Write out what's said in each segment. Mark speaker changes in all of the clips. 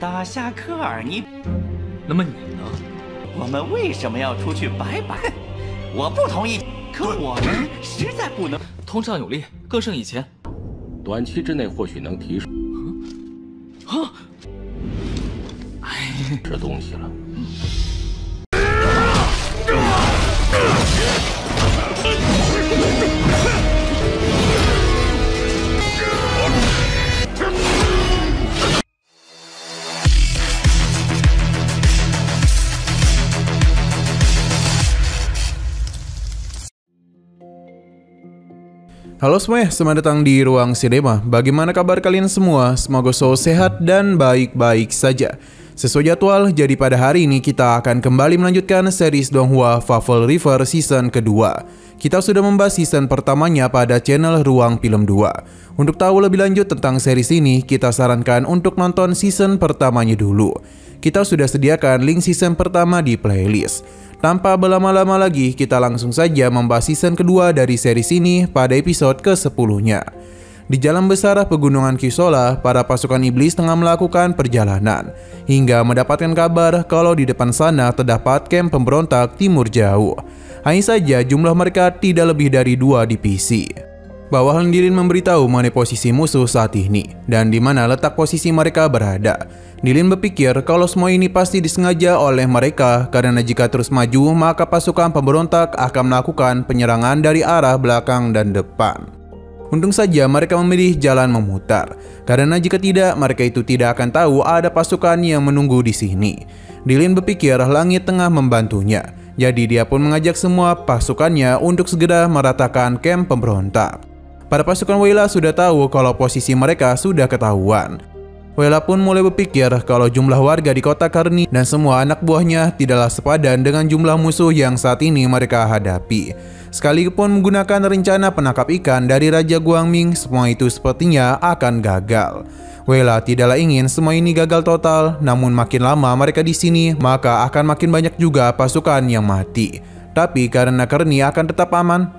Speaker 1: 打下科尔尼。
Speaker 2: 那么你呢？
Speaker 1: 我们为什么要出去白白？我不同意。可我们实在不能。
Speaker 2: 通胀有力，更胜以前。
Speaker 3: 短期之内或许能提升。这东西了。
Speaker 4: Halo semuanya, selamat datang di Ruang Cinema. Bagaimana kabar kalian semua? Semoga selalu sehat dan baik-baik saja. Sesuai jadwal, jadi pada hari ini kita akan kembali melanjutkan series Donghua Fable River season kedua. Kita sudah membahas season pertamanya pada channel Ruang Film 2. Untuk tahu lebih lanjut tentang series ini, kita sarankan untuk nonton season pertamanya dulu. Kita sudah sediakan link season pertama di playlist. Tanpa berlama-lama lagi, kita langsung saja membahas season kedua dari series ini pada episode ke-10-nya. Di jalan besar pegunungan Kisola, para pasukan iblis tengah melakukan perjalanan, hingga mendapatkan kabar kalau di depan sana terdapat kamp pemberontak timur jauh. Hanya saja jumlah mereka tidak lebih dari 2 divisi. Bawahan Dilin memberitahu mengenai posisi musuh saat ini, dan di mana letak posisi mereka berada. Dilin berpikir kalau semua ini pasti disengaja oleh mereka, karena jika terus maju, maka pasukan pemberontak akan melakukan penyerangan dari arah belakang dan depan. Untung saja mereka memilih jalan memutar, karena jika tidak, mereka itu tidak akan tahu ada pasukan yang menunggu di sini. Dilin berpikir langit tengah membantunya, jadi dia pun mengajak semua pasukannya untuk segera meratakan kamp pemberontak. Para pasukan Weyla sudah tahu kalau posisi mereka sudah ketahuan. Weyla pun mulai berpikir kalau jumlah warga di kota Karni dan semua anak buahnya tidaklah sepadan dengan jumlah musuh yang saat ini mereka hadapi. Sekalipun menggunakan rencana penangkap ikan dari Raja Guangming, semua itu sepertinya akan gagal. Weyla tidaklah ingin semua ini gagal total, namun makin lama mereka di sini, maka akan makin banyak juga pasukan yang mati. Tapi karena Karni akan tetap aman,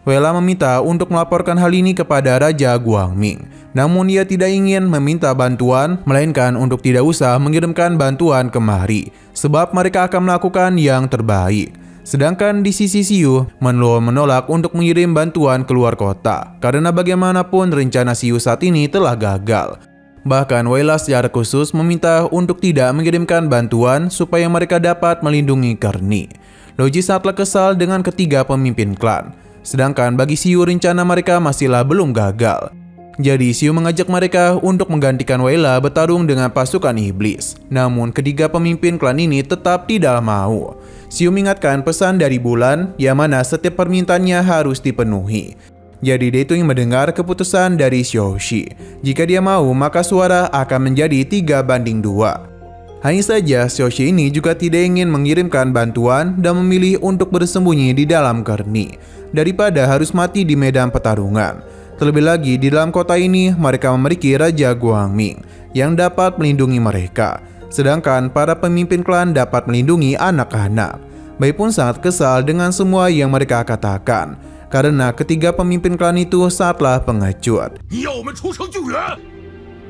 Speaker 4: Weyla meminta untuk melaporkan hal ini kepada Raja Guangming. Namun ia tidak ingin meminta bantuan, melainkan untuk tidak usah mengirimkan bantuan kemari, sebab mereka akan melakukan yang terbaik. Sedangkan di sisi Xiu, menolak untuk mengirim bantuan keluar kota, karena bagaimanapun rencana Xiu saat ini telah gagal. Bahkan Weyla secara khusus meminta untuk tidak mengirimkan bantuan supaya mereka dapat melindungi Karni. Loji sangatlah kesal dengan ketiga pemimpin klan. Sedangkan bagi Xiu rencana mereka masihlah belum gagal. Jadi Xiu mengajak mereka untuk menggantikan Weyla bertarung dengan pasukan iblis. Namun ketiga pemimpin klan ini tetap tidak mau. Xiu mengingatkan pesan dari bulan yang mana setiap permintaannya harus dipenuhi. Jadi dia itu yang mendengar keputusan dari Xiaoxi. Jika dia mau, maka suara akan menjadi 3:2. Hanya saja Xiaoxi ini juga tidak ingin mengirimkan bantuan dan memilih untuk bersembunyi di dalam Karni daripada harus mati di medan pertarungan. Terlebih lagi di dalam kota ini mereka memiliki Raja Guangming yang dapat melindungi mereka, sedangkan para pemimpin klan dapat melindungi anak-anak. Bai pun sangat kesal dengan semua yang mereka katakan, karena ketiga pemimpin klan itu sangatlah pengecut.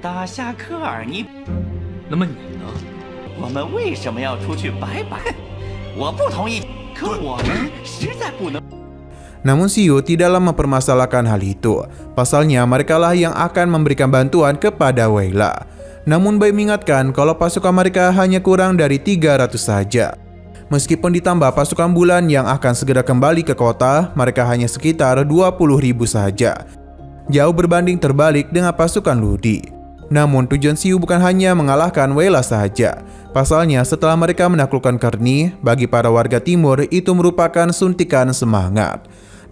Speaker 1: 打下科尔尼。
Speaker 2: 那么你呢？
Speaker 1: 我们为什么要出去白白？我不同意。可我们实在不能。
Speaker 4: Namun Xiu tidaklah mempermasalahkan hal itu. Pasalnya mereka lah yang akan memberikan bantuan kepada Weyla. Namun Bai mengingatkan kalau pasukan mereka hanya kurang dari 300 saja. Meskipun ditambah pasukan bulan yang akan segera kembali ke kota, mereka hanya sekitar 20.000 saja. Jauh berbanding terbalik dengan pasukan Ludi. Namun tujuan Xiu bukan hanya mengalahkan Weyla saja. Pasalnya setelah mereka menaklukkan Karni, bagi para warga timur itu merupakan suntikan semangat.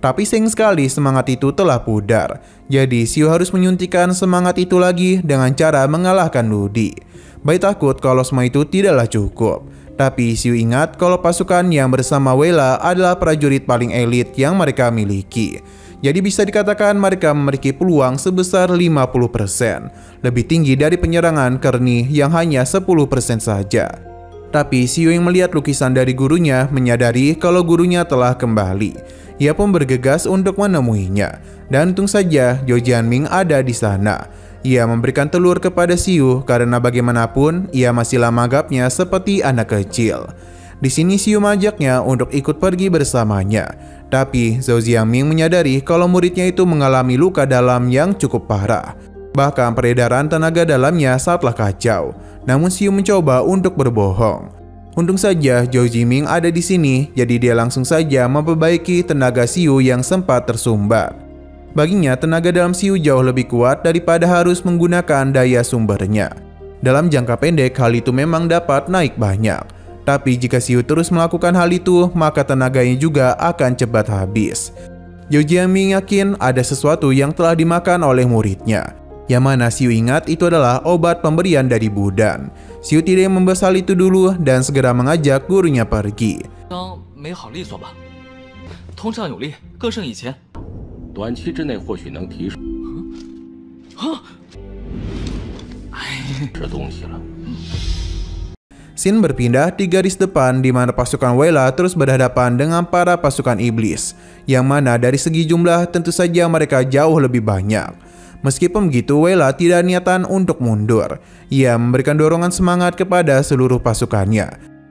Speaker 4: Tapi sayang sekali semangat itu telah pudar. Jadi Xiu harus menyuntikkan semangat itu lagi dengan cara mengalahkan Ludi. Bai takut kalau semua itu tidaklah cukup. Tapi Xiu ingat kalau pasukan yang bersama Weyla adalah prajurit paling elit yang mereka miliki. Jadi bisa dikatakan mereka memiliki peluang sebesar 50%. Lebih tinggi dari penyerangan Karni yang hanya 10% saja. Tapi Xiu yang melihat lukisan dari gurunya menyadari kalau gurunya telah kembali. Ia pun bergegas untuk menemuinya. Dan untung saja Zhou Jianming ada di sana. Ia memberikan telur kepada Xiu karena bagaimanapun ia masihlah menganggapnya seperti anak kecil. Di sini Xiu mengajaknya untuk ikut pergi bersamanya. Tapi Zhou Jiangming menyadari kalau muridnya itu mengalami luka dalam yang cukup parah. Bahkan peredaran tenaga dalamnya sangatlah kacau. Namun Xiu mencoba untuk berbohong. Untung saja Zhou Jiangming ada di sini, jadi dia langsung saja memperbaiki tenaga Xiu yang sempat tersumbat. Baginya tenaga dalam Xiu jauh lebih kuat daripada harus menggunakan daya sumbernya. Dalam jangka pendek hal itu memang dapat naik banyak. Tapi jika Xiu terus melakukan hal itu, maka tenaganya juga akan cepat habis. Zhou Jiangming yakin ada sesuatu yang telah dimakan oleh muridnya. Yang mana Xiu ingat itu adalah obat pemberian dari Budan. Xiu tidak membahas hal itu dulu dan segera mengajak gurunya pergi.
Speaker 2: 没好利索吧？通畅有力，更胜以前。
Speaker 3: 短期之内或许能提升。这东西了。
Speaker 4: Scene berpindah di garis depan di mana pasukan Weyla terus berhadapan dengan para pasukan iblis, yang mana dari segi jumlah tentu saja mereka jauh lebih banyak. Meskipun begitu, Weyla tidak niatan untuk mundur. Ia memberikan dorongan semangat kepada seluruh pasukannya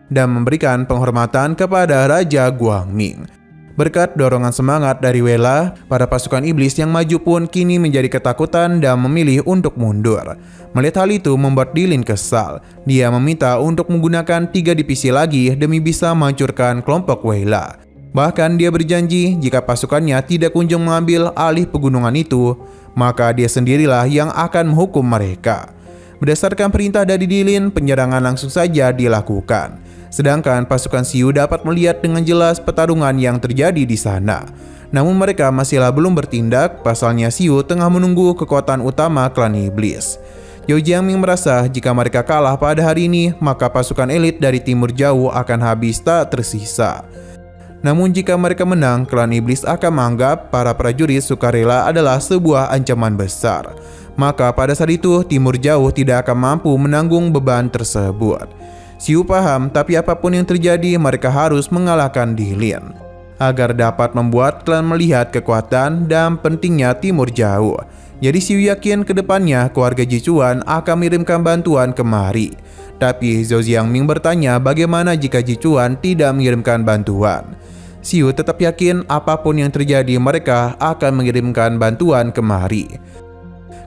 Speaker 4: dan memberikan penghormatan kepada Raja Guangming. Berkat dorongan semangat dari Weyla, para pasukan iblis yang maju pun kini menjadi ketakutan dan memilih untuk mundur. Melihat hal itu membuat Dilin kesal. Dia meminta untuk menggunakan 3 divisi lagi demi bisa menghancurkan kelompok Weyla. Bahkan dia berjanji jika pasukannya tidak kunjung mengambil alih pegunungan itu, maka dia sendirilah yang akan menghukum mereka. Berdasarkan perintah dari Dilin, penyerangan langsung saja dilakukan. Sedangkan pasukan Xiu dapat melihat dengan jelas pertarungan yang terjadi di sana. Namun mereka masihlah belum bertindak, pasalnya Xiu tengah menunggu kekuatan utama klan iblis. Zhou Jiangming merasa jika mereka kalah pada hari ini, maka pasukan elit dari timur jauh akan habis tak tersisa. Namun jika mereka menang, klan iblis akan menganggap para prajurit sukarela adalah sebuah ancaman besar. Maka pada saat itu timur jauh tidak akan mampu menanggung beban tersebut. Xiu paham, tapi apapun yang terjadi mereka harus mengalahkan Dilin agar dapat membuat klan melihat kekuatan dan pentingnya timur jauh. Jadi Xiu yakin kedepannya keluarga Jichuan akan mengirimkan bantuan kemari. Tapi Zhou Jiangming bertanya bagaimana jika Jichuan tidak mengirimkan bantuan. Xiu tetap yakin apapun yang terjadi mereka akan mengirimkan bantuan kemari.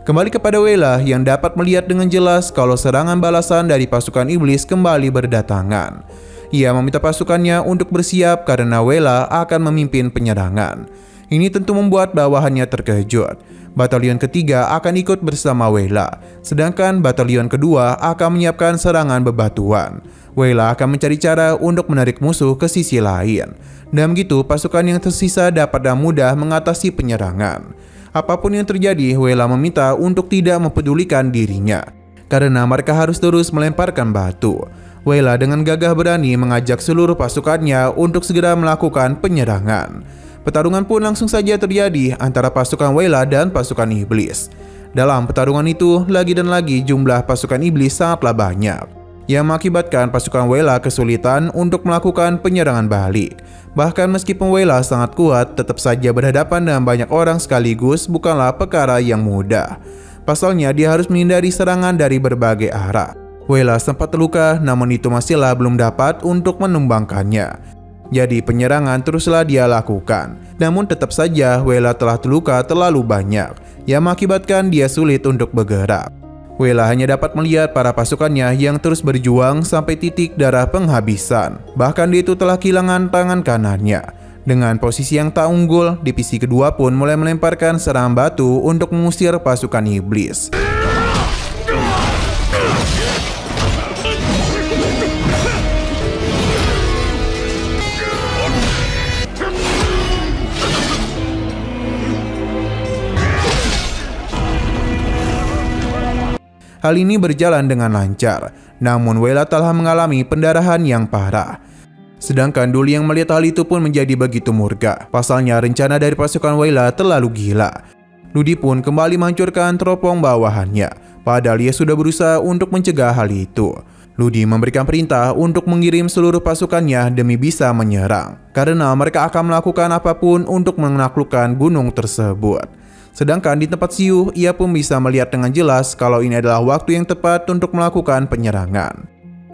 Speaker 4: Kembali kepada Weyla yang dapat melihat dengan jelas kalau serangan balasan dari pasukan iblis kembali berdatangan. Ia meminta pasukannya untuk bersiap karena Weyla akan memimpin penyerangan. Ini tentu membuat bawahannya terkejut. Batalion ketiga akan ikut bersama Weyla, sedangkan batalion kedua akan menyiapkan serangan bebatuan. Weyla akan mencari cara untuk menarik musuh ke sisi lain. Dan begitu pasukan yang tersisa dapat dengan mudah mengatasi penyerangan. Apapun yang terjadi, Weyla meminta untuk tidak mempedulikan dirinya, karena mereka harus terus melemparkan batu. Weyla dengan gagah berani mengajak seluruh pasukannya untuk segera melakukan penyerangan. Pertarungan pun langsung saja terjadi antara pasukan Weyla dan pasukan iblis. Dalam pertarungan itu, lagi dan lagi jumlah pasukan iblis sangatlah banyak, yang mengakibatkan pasukan Weyla kesulitan untuk melakukan penyerangan balik. Bahkan meskipun Weyla sangat kuat, tetap saja berhadapan dengan banyak orang sekaligus bukanlah perkara yang mudah. Pasalnya dia harus menghindari serangan dari berbagai arah. Weyla sempat terluka, namun itu masihlah belum dapat untuk menumbangkannya. Jadi penyerangan teruslah dia lakukan. Namun tetap saja Weyla telah terluka terlalu banyak, yang mengakibatkan dia sulit untuk bergerak. Weyla hanya dapat melihat para pasukannya yang terus berjuang sampai titik darah penghabisan. Bahkan dia itu telah kehilangan tangan kanannya. Dengan posisi yang tak unggul, divisi kedua pun mulai melemparkan serangan batu untuk mengusir pasukan iblis. Hal ini berjalan dengan lancar, namun Weyla telah mengalami pendarahan yang parah. Sedangkan Duli yang melihat hal itu pun menjadi begitu murka. Pasalnya rencana dari pasukan Weyla terlalu gila. Ludi pun kembali menghancurkan teropong bawahannya, padahal ia sudah berusaha untuk mencegah hal itu. Ludi memberikan perintah untuk mengirim seluruh pasukannya demi bisa menyerang, karena mereka akan melakukan apapun untuk menaklukkan gunung tersebut. Sedangkan di tempat Xiu, ia pun bisa melihat dengan jelas kalau ini adalah waktu yang tepat untuk melakukan penyerangan.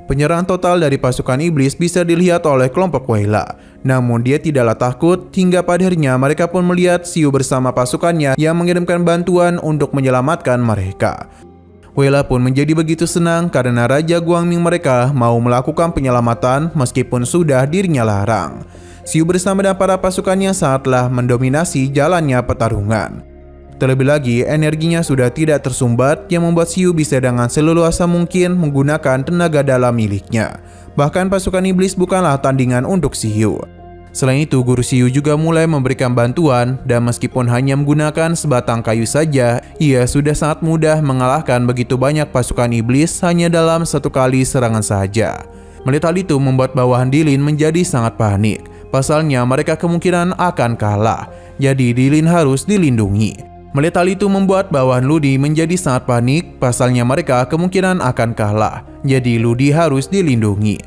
Speaker 4: Penyerangan total dari pasukan iblis bisa dilihat oleh kelompok Weyla. Namun dia tidaklah takut hingga pada akhirnya mereka pun melihat Xiu bersama pasukannya yang mengirimkan bantuan untuk menyelamatkan mereka. Weyla pun menjadi begitu senang karena Raja Guangming mereka mau melakukan penyelamatan meskipun sudah dirinya larang. Xiu bersama dan para pasukannya saatlah mendominasi jalannya pertarungan. Terlebih lagi, energinya sudah tidak tersumbat yang membuat Xiu bisa dengan seleluasa mungkin menggunakan tenaga dalam miliknya. Bahkan pasukan iblis bukanlah tandingan untuk Xiu. Selain itu, guru Xiu juga mulai memberikan bantuan dan meskipun hanya menggunakan sebatang kayu saja, ia sudah sangat mudah mengalahkan begitu banyak pasukan iblis hanya dalam satu kali serangan saja. Melihat hal itu membuat bawahan Dilin menjadi sangat panik. Pasalnya mereka kemungkinan akan kalah, jadi Dilin harus dilindungi. Melihat hal itu membuat bawahan Ludi menjadi sangat panik, pasalnya mereka kemungkinan akan kalah, jadi Ludi harus dilindungi.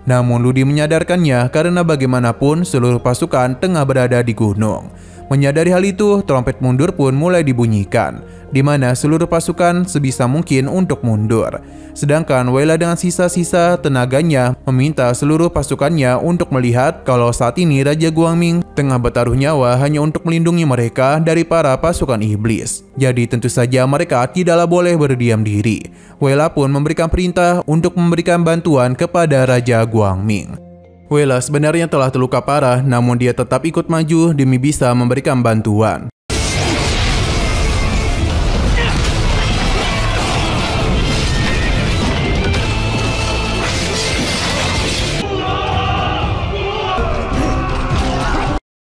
Speaker 4: Namun Ludi menyadarkannya karena bagaimanapun seluruh pasukan tengah berada di gunung. Menyadari hal itu, trompet mundur pun mulai dibunyikan, di mana seluruh pasukan sebisa mungkin untuk mundur. Sedangkan Weyla dengan sisa-sisa tenaganya meminta seluruh pasukannya untuk melihat kalau saat ini Raja Guangming tengah bertaruh nyawa hanya untuk melindungi mereka dari para pasukan iblis. Jadi tentu saja mereka tidaklah boleh berdiam diri. Weyla pun memberikan perintah untuk memberikan bantuan kepada Raja Guangming. Weyla sebenarnya telah terluka parah, namun dia tetap ikut maju demi bisa memberikan bantuan.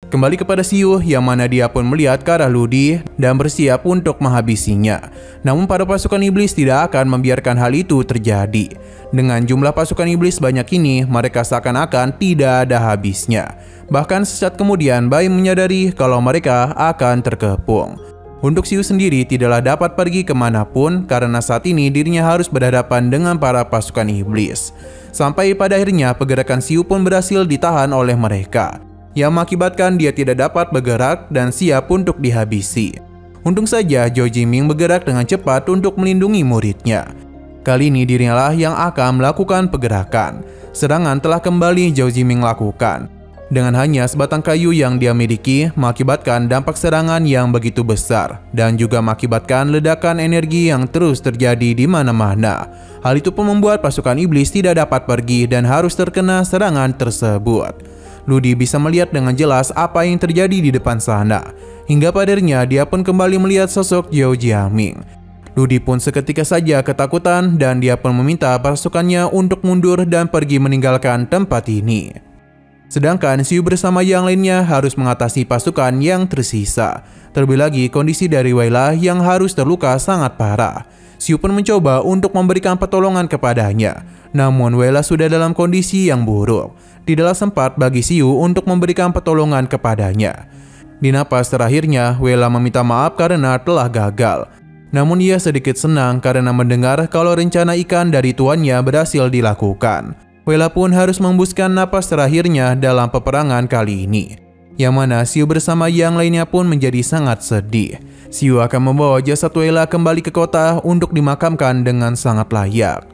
Speaker 4: Kembali kepada Xiu, yang mana dia pun melihat ke arah Ludi dan bersiap untuk menghabisinya. Namun para pasukan iblis tidak akan membiarkan hal itu terjadi. Dengan jumlah pasukan iblis banyak ini, mereka seakan-akan tidak ada habisnya. Bahkan sesaat kemudian, Bai menyadari kalau mereka akan terkepung. Untuk Xiu sendiri tidaklah dapat pergi kemanapun karena saat ini dirinya harus berhadapan dengan para pasukan iblis. Sampai pada akhirnya pergerakan Xiu pun berhasil ditahan oleh mereka, yang mengakibatkan dia tidak dapat bergerak dan siap untuk dihabisi. Untung saja Zhou Jiming bergerak dengan cepat untuk melindungi muridnya. Kali ini dirinya lah yang akan melakukan pergerakan. Serangan telah kembali Zhou Jiming lakukan. Dengan hanya sebatang kayu yang dia miliki, mengakibatkan dampak serangan yang begitu besar dan juga mengakibatkan ledakan energi yang terus terjadi di mana-mana. Hal itu pun membuat pasukan iblis tidak dapat pergi dan harus terkena serangan tersebut. Ludi bisa melihat dengan jelas apa yang terjadi di depan sana. Hingga padarnya dia pun kembali melihat sosok Zhou Jiaming. Ludi pun seketika saja ketakutan dan dia pun meminta pasukannya untuk mundur dan pergi meninggalkan tempat ini. Sedangkan Xiu bersama yang lainnya harus mengatasi pasukan yang tersisa. Terlebih lagi kondisi dari Weyla yang harus terluka sangat parah. Xiu pun mencoba untuk memberikan pertolongan kepadanya. Namun Weyla sudah dalam kondisi yang buruk. Tidaklah sempat bagi Xiu untuk memberikan pertolongan kepadanya. Di napas terakhirnya, Weyla meminta maaf karena telah gagal. Namun ia sedikit senang karena mendengar kalau rencana ikan dari tuannya berhasil dilakukan. Weyla pun harus menghembuskan napas terakhirnya dalam peperangan kali ini. Yang mana Xiu bersama yang lainnya pun menjadi sangat sedih. Xiu akan membawa jasad Weyla kembali ke kota untuk dimakamkan dengan sangat layak.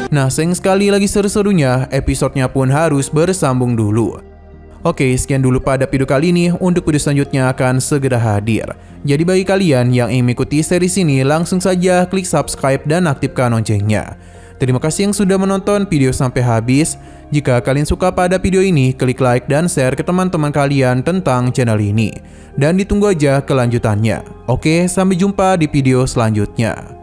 Speaker 4: Nah, sayang sekali lagi seru-serunya, episodenya pun harus bersambung dulu. Oke, sekian dulu pada video kali ini. Untuk video selanjutnya akan segera hadir. Jadi bagi kalian yang ingin mengikuti series ini, langsung saja klik subscribe dan aktifkan loncengnya. Terima kasih yang sudah menonton video sampai habis. Jika kalian suka pada video ini, klik like dan share ke teman-teman kalian tentang channel ini. Dan ditunggu aja kelanjutannya. Oke, sampai jumpa di video selanjutnya.